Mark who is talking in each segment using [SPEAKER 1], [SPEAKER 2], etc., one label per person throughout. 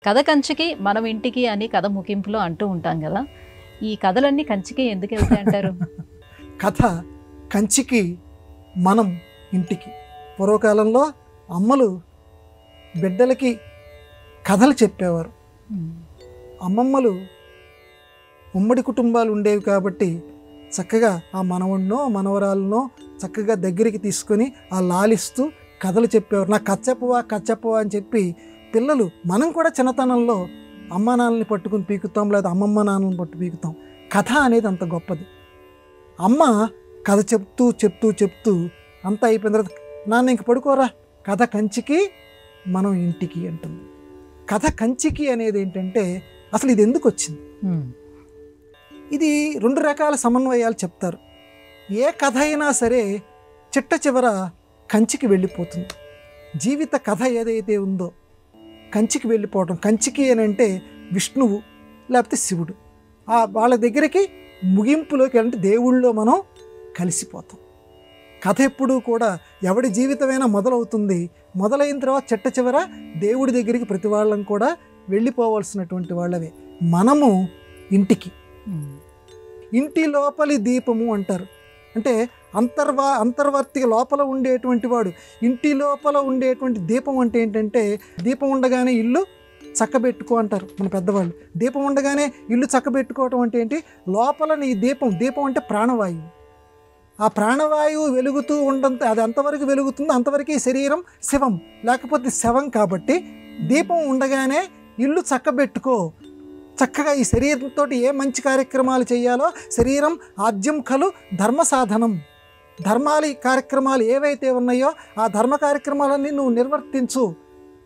[SPEAKER 1] కథ కంచికి మనం ఇంటికి అని కథ ముగింపులో అంటూ ఉంటాం కదా, ఈ కథలన్నీ కంచికి ఎందుకు వెళ్తాయి అంటారు?
[SPEAKER 2] కథ కంచికి మనం ఇంటికి. పూర్వకాలంలో అమ్మలు బిడ్డలకి కథలు చెప్పేవారు. అమ్మమ్మలు ఉమ్మడి కుటుంబాలు ఉండేవి కాబట్టి చక్కగా ఆ మనవడినో మనవరాలనో చక్కగా దగ్గరికి తీసుకొని ఆ లాలిస్తూ కథలు చెప్పేవారు. నాకు కథ చెప్పవా అని చెప్పి పిల్లలు, మనం కూడా చిన్నతనంలో అమ్మ నాన్నని పట్టుకుని పీకుతాం, లేదా అమ్మమ్మ నాన్నని పట్టు పీకుతాం. కథ అనేది అంత గొప్పది. అమ్మ కథ చెప్తూ చెప్తూ చెప్తూ అంతా అయిపోయిన తర్వాత, నాన్న ఇంక పడుకోరా, కథ కంచికి మనం ఇంటికి అంటుంది. కథ కంచికి అనేది ఏంటంటే అసలు ఇది ఎందుకు వచ్చింది? ఇది రెండు రకాల సమన్వయాలు చెప్తారు. ఏ కథ అయినా సరే చిట్ట చివర కంచికి వెళ్ళిపోతుంది. జీవిత కథ ఏదైతే ఉందో కంచికి వెళ్ళిపోవటం. కంచికి అని అంటే విష్ణువు లేకపోతే శివుడు, వాళ్ళ దగ్గరికి ముగింపులోకి అంటే దేవుళ్ళలో మనం కలిసిపోతాం. కథ ఎప్పుడూ కూడా ఎవడి జీవితమైనా మొదలవుతుంది, మొదలైన తర్వాత చిట్ట చివర దేవుడి దగ్గరికి ప్రతి వాళ్ళం కూడా వెళ్ళిపోవాల్సినటువంటి వాళ్ళవే. మనము ఇంటికి, ఇంటి లోపలి దీపము అంటారు. అంటే అంతర్వర్తిగా లోపల ఉండేటువంటి వాడు. ఇంటి లోపల ఉండేటువంటి దీపం అంటే ఏంటంటే, దీపం ఉండగానే ఇల్లు చక్కబెట్టుకో అంటారు మన పెద్దవాళ్ళు. దీపం ఉండగానే ఇల్లు చక్కబెట్టుకోవటం అంటే ఏంటి? లోపల నీ దీపం అంటే ప్రాణవాయువు. ఆ ప్రాణవాయువు వెలుగుతూ ఉండంత, అది ఎంతవరకు వెలుగుతుందో అంతవరకు శరీరం శివం, లేకపోతే శవం. కాబట్టి దీపం ఉండగానే ఇల్లు చక్కబెట్టుకో. చక్కగా ఈ శరీరంతో ఏ మంచి కార్యక్రమాలు చేయాలో, శరీరం ఆద్యం ఖలు ధర్మ సాధనం, ధర్మాలు కార్యక్రమాలు ఏవైతే ఉన్నాయో ఆ ధర్మ కార్యక్రమాలన్నీ నువ్వు నిర్వర్తించు.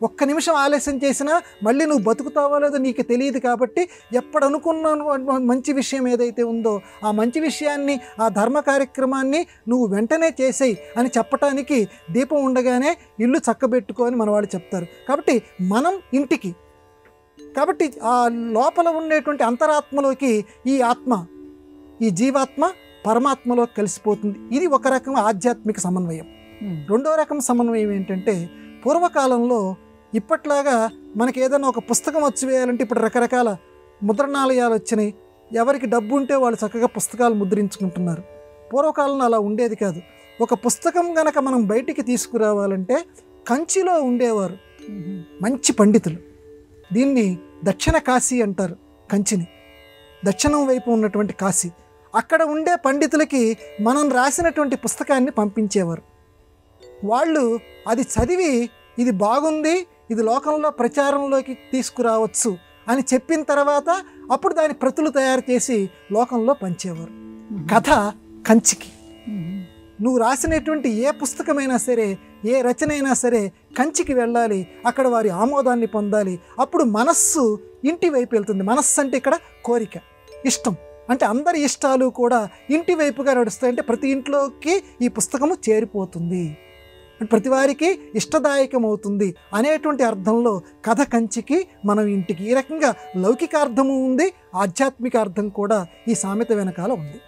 [SPEAKER 2] ఒక్క నిమిషం ఆలస్యం చేసినా మళ్ళీ నువ్వు బతుకుతావో లేదో నీకు తెలియదు. కాబట్టి ఎప్పుడు అనుకున్న మంచి విషయం ఏదైతే ఉందో ఆ మంచి విషయాన్ని, ఆ ధర్మ కార్యక్రమాన్ని నువ్వు వెంటనే చేసేయి అని చెప్పటానికి దీపం ఉండగానే ఇల్లు చక్కబెట్టుకో అని మన వాళ్ళు చెప్తారు. కాబట్టి మనం ఇంటికి, కాబట్టి ఆ లోపల ఉండేటువంటి అంతరాత్మలోకి ఈ ఆత్మ, ఈ జీవాత్మ పరమాత్మలోకి కలిసిపోతుంది. ఇది ఒక రకం ఆధ్యాత్మిక సమన్వయం. రెండో రకం సమన్వయం ఏంటంటే, పూర్వకాలంలో ఇప్పట్లాగా మనకి ఏదైనా ఒక పుస్తకం వచ్చి వేయాలంటే ఇప్పుడు రకరకాల ముద్రణాలయాలు వచ్చినాయి. ఎవరికి డబ్బు ఉంటే వాళ్ళు చక్కగా పుస్తకాలు ముద్రించుకుంటున్నారు. పూర్వకాలంలో అలా ఉండేది కాదు. ఒక పుస్తకం గనక మనం బయటికి తీసుకురావాలంటే కంచిలో ఉండేవారు మంచి పండితులు. దీన్ని దక్షిణ కాశీ అంటారు. కంచిని దక్షిణం వైపు ఉన్నటువంటి కాశీ. అక్కడ ఉండే పండితులకి మనం రాసినటువంటి పుస్తకాన్ని పంపించేవారు. వాళ్ళు అది చదివి ఇది బాగుంది, ఇది లోకంలో ప్రచారంలోకి తీసుకురావచ్చు అని చెప్పిన తర్వాత అప్పుడు దాని ప్రతులు తయారు చేసి లోకంలో పంచేవారు. కథ కంచికి. నువ్వు రాసినటువంటి ఏ పుస్తకమైనా సరే, ఏ రచన అయినా సరే కంచికి వెళ్ళాలి, అక్కడ వారి ఆమోదాన్ని పొందాలి. అప్పుడు మనస్సు ఇంటి వైపు వెళ్తుంది. మనస్సు అంటే ఇక్కడ కోరిక, ఇష్టం. అంటే అందరి ఇష్టాలు కూడా ఇంటి వైపుగా నడుస్తాయి. అంటే ప్రతి ఇంట్లోకి ఈ పుస్తకము చేరిపోతుంది, ప్రతి వారికి ఇష్టదాయకం అవుతుంది అనేటువంటి అర్థంలో కథ కంచికి మనం ఇంటికి. ఈ రకంగా లౌకిక అర్థము ఉంది, ఆధ్యాత్మిక అర్థం కూడా ఈ సామెత వెనకాల ఉంది.